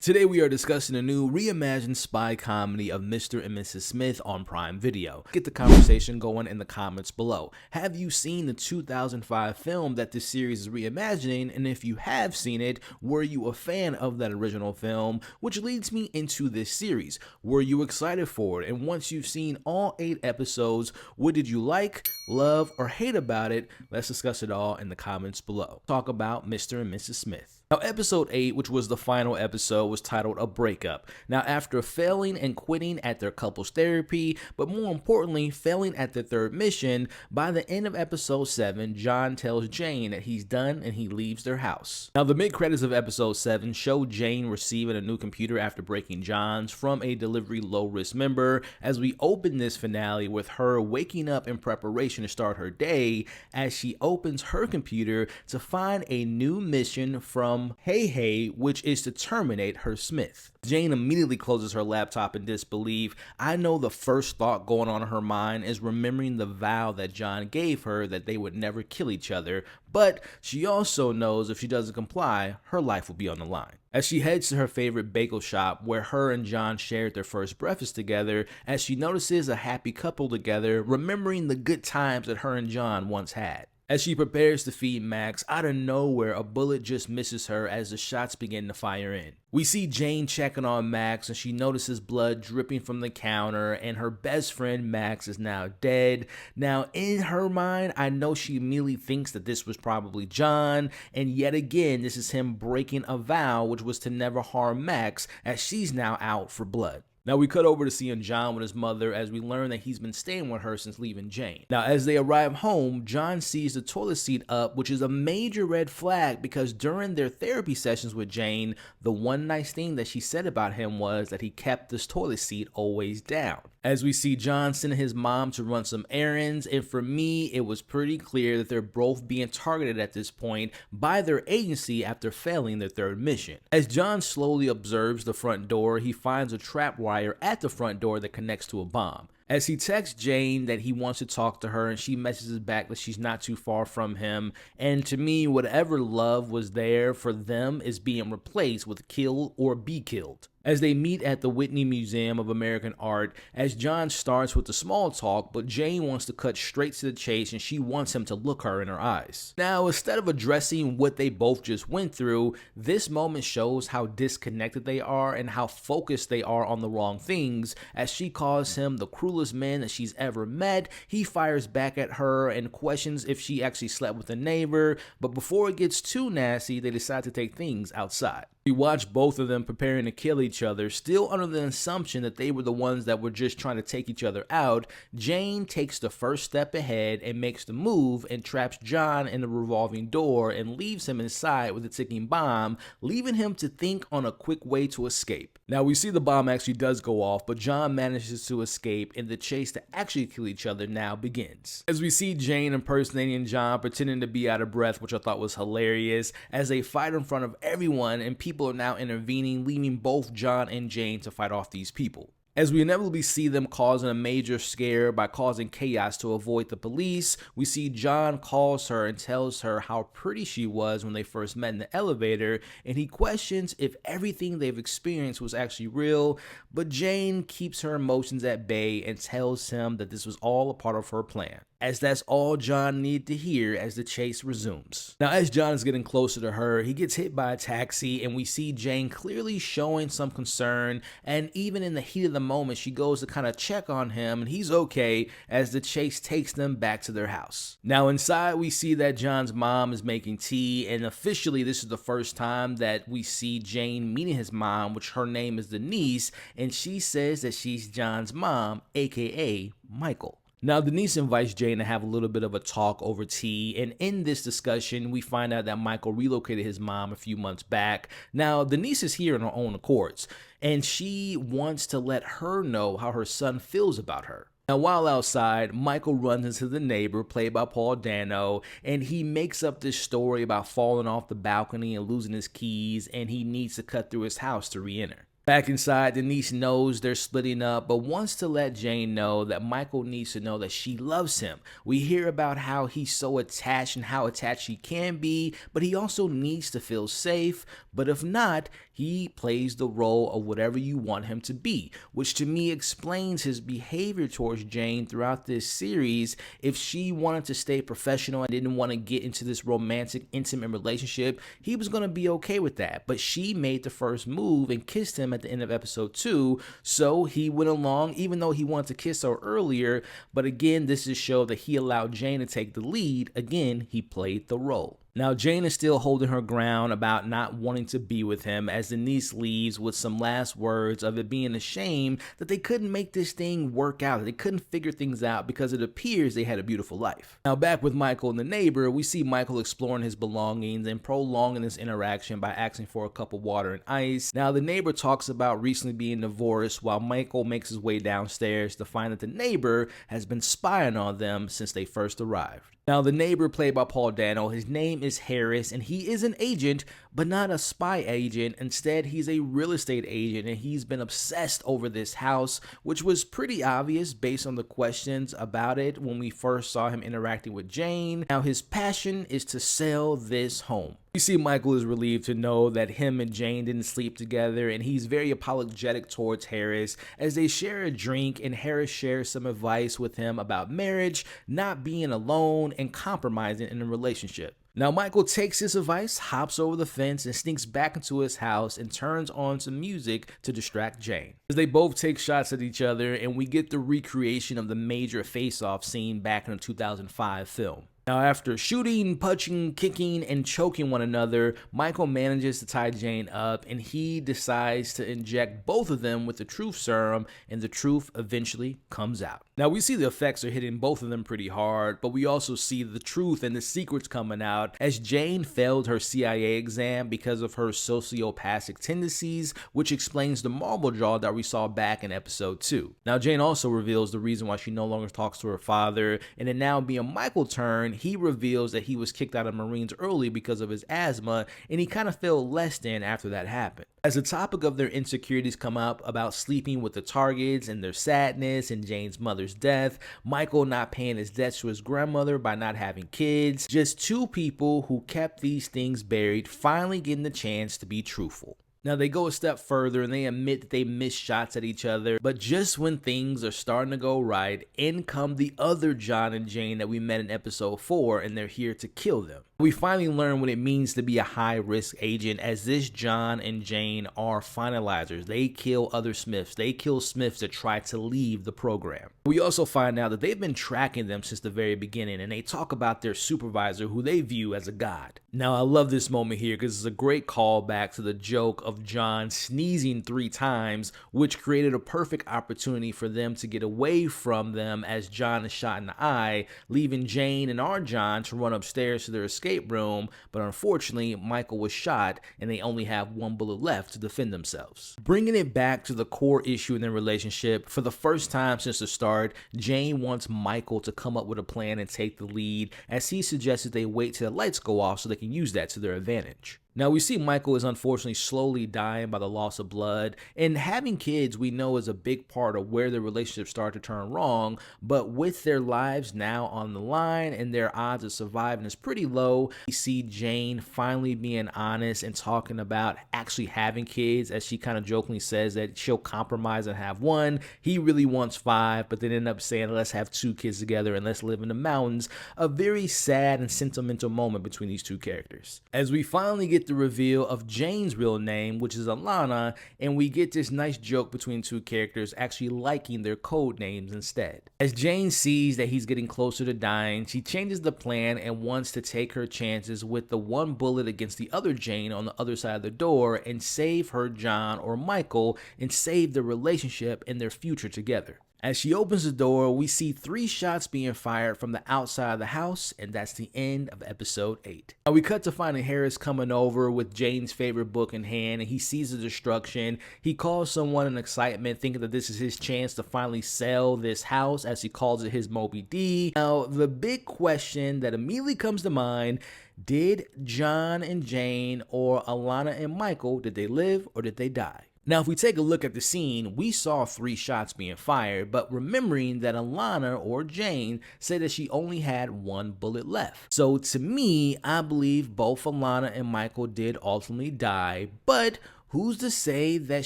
Today we are discussing a new reimagined spy comedy of Mr. and Mrs. Smith on Prime Video. Get the conversation going in the comments below. Have you seen the 2005 film that this series is reimagining? And if you have seen it, were you a fan of that original film? Which leads me into this series. Were you excited for it? And once you've seen all 8 episodes, what did you like, love, or hate about it? Let's discuss it all in the comments below. Talk about Mr. and Mrs. Smith. Now, episode 8, which was the final episode, was titled A Breakup. Now, after failing and quitting at their couples therapy, but more importantly, failing at their third mission, by the end of episode 7, John tells Jane that he's done and he leaves their house. Now, the mid-credits of episode 7 show Jane receiving a new computer after breaking John's from a delivery low-risk member, as we open this finale with her waking up in preparation to start her day as she opens her computer to find a new mission from Hey, which is to terminate her Smith. Jane immediately closes her laptop in disbelief. I know the first thought going on in her mind is remembering the vow that John gave her that they would never kill each other, but she also knows if she doesn't comply, her life will be on the line. As she heads to her favorite bagel shop where her and John shared their first breakfast together, as she notices a happy couple together, remembering the good times that her and John once had. As she prepares to feed Max, out of nowhere, a bullet just misses her as the shots begin to fire in. We see Jane checking on Max and she notices blood dripping from the counter, and her best friend Max is now dead. Now, in her mind, I know she immediately thinks that this was probably John, and yet again, this is him breaking a vow, which was to never harm Max, as she's now out for blood. Now we cut over to seeing John with his mother as we learn that he's been staying with her since leaving Jane. Now as they arrive home, John sees the toilet seat up, which is a major red flag because during their therapy sessions with Jane, the one nice thing that she said about him was that he kept this toilet seat always down. As we see John sending his mom to run some errands, and for me, it was pretty clear that they're both being targeted at this point by their agency after failing their third mission. As John slowly observes the front door, he finds a trap wire at the front door that connects to a bomb. As he texts Jane that he wants to talk to her, and she messages back that she's not too far from him, and to me, whatever love was there for them is being replaced with kill or be killed. As they meet at the Whitney Museum of American Art, as John starts with the small talk, but Jane wants to cut straight to the chase and she wants him to look her in her eyes. Now, instead of addressing what they both just went through, this moment shows how disconnected they are and how focused they are on the wrong things. As she calls him the cruelest man that she's ever met, he fires back at her and questions if she actually slept with a neighbor, but before it gets too nasty, they decide to take things outside. We watch both of them preparing to kill each other, still under the assumption that they were the ones that were just trying to take each other out. Jane takes the first step ahead and makes the move and traps John in the revolving door and leaves him inside with a ticking bomb, leaving him to think on a quick way to escape. Now we see the bomb actually does go off, but John manages to escape and the chase to actually kill each other now begins. As we see Jane impersonating John, pretending to be out of breath, which I thought was hilarious, as they fight in front of everyone and people are now intervening, leaving both John and Jane to fight off these people. As we inevitably see them causing a major scare by causing chaos to avoid the police, we see John calls her and tells her how pretty she was when they first met in the elevator, and he questions if everything they've experienced was actually real, but Jane keeps her emotions at bay and tells him that this was all a part of her plan, as that's all John needed to hear as the chase resumes. Now, as John is getting closer to her, he gets hit by a taxi, and we see Jane clearly showing some concern, and even in the heat of the moment, she goes to kind of check on him, and he's okay as the chase takes them back to their house. Now, inside, we see that John's mom is making tea, and officially, this is the first time that we see Jane meeting his mom, which her name is Denise, and she says that she's John's mom, aka Michael. Now, Denise invites Jane to have a little bit of a talk over tea, and in this discussion, we find out that Michael relocated his mom a few months back. Now, Denise is here on her own accords, and she wants to let her know how her son feels about her. Now, while outside, Michael runs into the neighbor, played by Paul Dano, and he makes up this story about falling off the balcony and losing his keys, and he needs to cut through his house to re-enter. Back inside, Denise knows they're splitting up, but wants to let Jane know that Michael needs to know that she loves him. We hear about how he's so attached and how attached he can be, but he also needs to feel safe. But if not, He plays the role of whatever you want him to be, which to me explains his behavior towards Jane throughout this series. If she wanted to stay professional and didn't want to get into this romantic, intimate relationship, he was going to be okay with that. But she made the first move and kissed him at the end of episode 2, so he went along even though he wanted to kiss her earlier. But again, this is show that he allowed Jane to take the lead. Again, he played the role. Now, Jane is still holding her ground about not wanting to be with him as Denise leaves with some last words of it being a shame that they couldn't make this thing work out, that they couldn't figure things out because it appears they had a beautiful life. Now, back with Michael and the neighbor, we see Michael exploring his belongings and prolonging this interaction by asking for a cup of water and ice. Now, the neighbor talks about recently being divorced while Michael makes his way downstairs to find that the neighbor has been spying on them since they first arrived. Now, the neighbor, played by Paul Dano, his name is Harris, and he is an agent, but not a spy agent. Instead, he's a real estate agent, and he's been obsessed over this house, which was pretty obvious based on the questions about it when we first saw him interacting with Jane. Now, his passion is to sell this home. We see Michael is relieved to know that him and Jane didn't sleep together, and he's very apologetic towards Harris as they share a drink, and Harris shares some advice with him about marriage, not being alone, and compromising in a relationship. Now, Michael takes his advice, hops over the fence, and sneaks back into his house and turns on some music to distract Jane. As they both take shots at each other, and we get the recreation of the major face-off scene back in the 2005 film. Now, after shooting, punching, kicking, and choking one another, Michael manages to tie Jane up, and he decides to inject both of them with the truth serum, and the truth eventually comes out. Now, we see the effects are hitting both of them pretty hard, but we also see the truth and the secrets coming out as Jane failed her CIA exam because of her sociopathic tendencies, which explains the marble jaw that we saw back in episode 2. Now, Jane also reveals the reason why she no longer talks to her father, and it now being Michael's turn, he reveals that he was kicked out of Marines early because of his asthma, and he kind of felt less than after that happened. As the topic of their insecurities come up about sleeping with the targets and their sadness and Jane's mother's death, Michael not paying his debts to his grandmother by not having kids, just two people who kept these things buried finally getting the chance to be truthful. Now, they go a step further and they admit that they missed shots at each other, but just when things are starting to go right, in come the other John and Jane that we met in episode 4, and they're here to kill them. We finally learn what it means to be a high-risk agent, as this John and Jane are finalizers. They kill other Smiths. They kill Smiths that try to leave the program. We also find out that they've been tracking them since the very beginning, and they talk about their supervisor, who they view as a god. Now, I love this moment here because it's a great callback to the joke of John sneezing 3 times, which created a perfect opportunity for them to get away from them as John is shot in the eye, leaving Jane and our John to run upstairs to their escape room. But unfortunately, Michael was shot and they only have 1 bullet left to defend themselves. Bringing it back to the core issue in their relationship, for the first time since the start, Jane wants Michael to come up with a plan and take the lead, as he suggested they wait till the lights go off so they can use that to their advantage. Now, we see Michael is unfortunately slowly dying by the loss of blood, and having kids we know is a big part of where their relationship started to turn wrong, but with their lives now on the line and their odds of surviving is pretty low, we see Jane finally being honest and talking about actually having kids, as she kind of jokingly says that she'll compromise and have 1. He really wants 5, but then end up saying let's have 2 kids together and let's live in the mountains. A very sad and sentimental moment between these 2 characters. As we finally get the reveal of Jane's real name, which is Alana, and we get this nice joke between 2 characters actually liking their code names instead. As Jane sees that he's getting closer to dying, she changes the plan and wants to take her chances with the 1 bullet against the other Jane on the other side of the door and save her John or Michael and save their relationship and their future together. As she opens the door, we see 3 shots being fired from the outside of the house, and that's the end of episode 8. Now, we cut to finding Harris coming over with Jane's favorite book in hand, and he sees the destruction. He calls someone in excitement, thinking that this is his chance to finally sell this house, as he calls it his Moby D. Now, the big question that immediately comes to mind, did John and Jane or Alana and Michael, did they live or did they die? Now, if we take a look at the scene, we saw 3 shots being fired, but remembering that Alana or Jane said that she only had 1 bullet left. So to me, I believe both Alana and Michael did ultimately die, but Who's to say that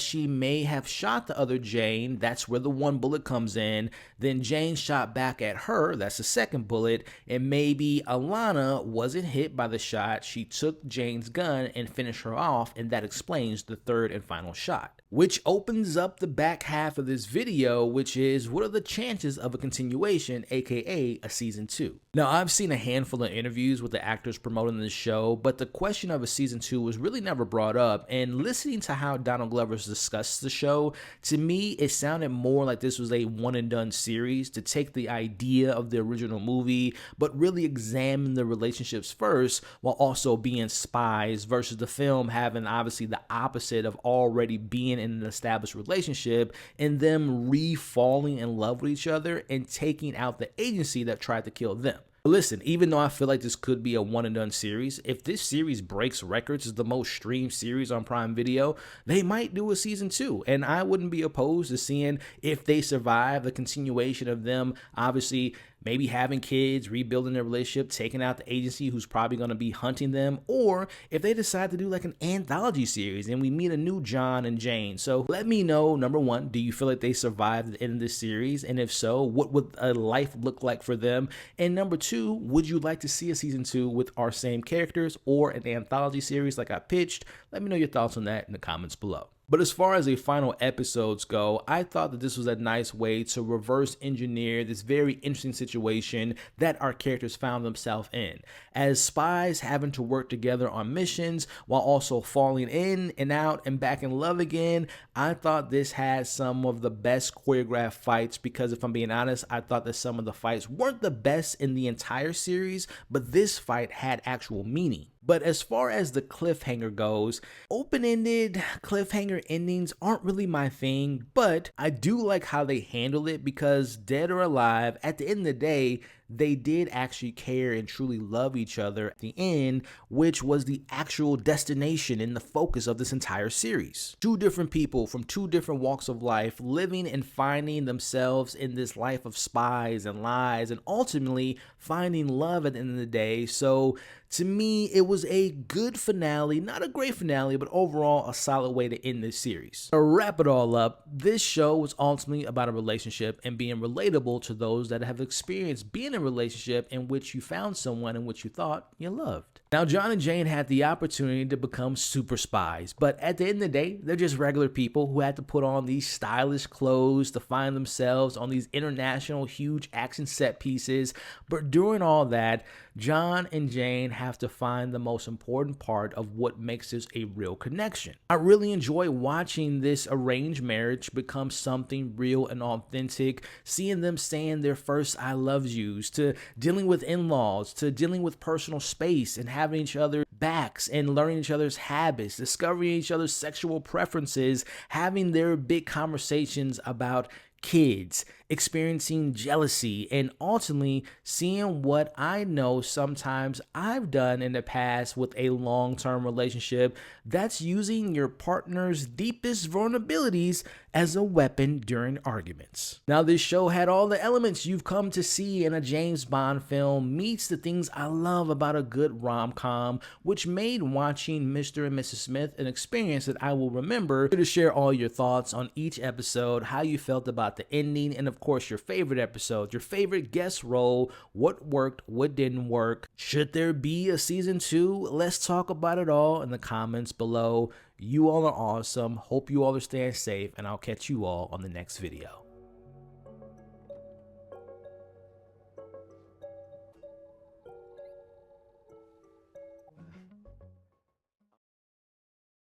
she may have shot the other Jane? That's where the one bullet comes in. Then Jane shot back at her. That's the second bullet. And maybe Alana wasn't hit by the shot. She took Jane's gun and finished her off, and that explains the third and final shot. Which opens up the back half of this video, which is what are the chances of a continuation, aka a season 2? Now, I've seen a handful of interviews with the actors promoting this show, but the question of a season 2 was really never brought up. And listening to how Donald Glover's discussed the show, to me, it sounded more like this was a one and done series to take the idea of the original movie, but really examine the relationships first while also being spies, versus the film having obviously the opposite of already being in an established relationship and them re-falling in love with each other and taking out the agency that tried to kill them. Listen, even though I feel like this could be a one and done series, if this series breaks records as the most streamed series on Prime Video, they might do a season 2. And I wouldn't be opposed to seeing if they survive the continuation of them, obviously maybe having kids, rebuilding their relationship, taking out the agency who's probably going to be hunting them, or if they decide to do like an anthology series and we meet a new John and Jane. So let me know, number one, do you feel like they survived the end of this series? And if so, what would a life look like for them? And number two, would you like to see a season 2 with our same characters or an anthology series like I pitched? Let me know your thoughts on that in the comments below. But as far as the final episodes go, I thought that this was a nice way to reverse engineer this very interesting situation that our characters found themselves in. As spies having to work together on missions while also falling in and out and back in love again, I thought this had some of the best choreographed fights because if I'm being honest, I thought that some of the fights weren't the best in the entire series, but this fight had actual meaning. But as far as the cliffhanger goes, open-ended cliffhanger endings aren't really my thing, but I do like how they handle it because dead or alive, at the end of the day, they did actually care and truly love each other at the end, which was the actual destination and the focus of this entire series. Two different people from two different walks of life living and finding themselves in this life of spies and lies and ultimately finding love at the end of the day. So to me, it was a good finale, not a great finale, but overall a solid way to end this series. To wrap it all up, this show was ultimately about a relationship and being relatable to those that have experienced being in a relationship in which you found someone in which you thought you loved. Now, John and Jane had the opportunity to become super spies, but at the end of the day, they're just regular people who had to put on these stylish clothes to find themselves on these international huge action set pieces. But during all that, John and Jane have to find the most important part of what makes this a real connection. I really enjoy watching this arranged marriage become something real and authentic, seeing them saying their first I love yous, to dealing with in-laws, to dealing with personal space and having each other backs and learning each other's habits, discovering each other's sexual preferences, having their big conversations about kids, experiencing jealousy, and ultimately seeing what I know sometimes I've done in the past with a long-term relationship, that's using your partner's deepest vulnerabilities as a weapon during arguments. Now, this show had all the elements you've come to see in a James Bond film, meets the things I love about a good rom-com, which made watching Mr. and Mrs. Smith an experience that I will remember. To share all your thoughts on each episode, how you felt about the ending, and of course your favorite episode, your favorite guest role, what worked, what didn't work. Should there be a season 2? Let's talk about it all in the comments below. You all are awesome. Hope you all are staying safe, and I'll catch you all on the next video.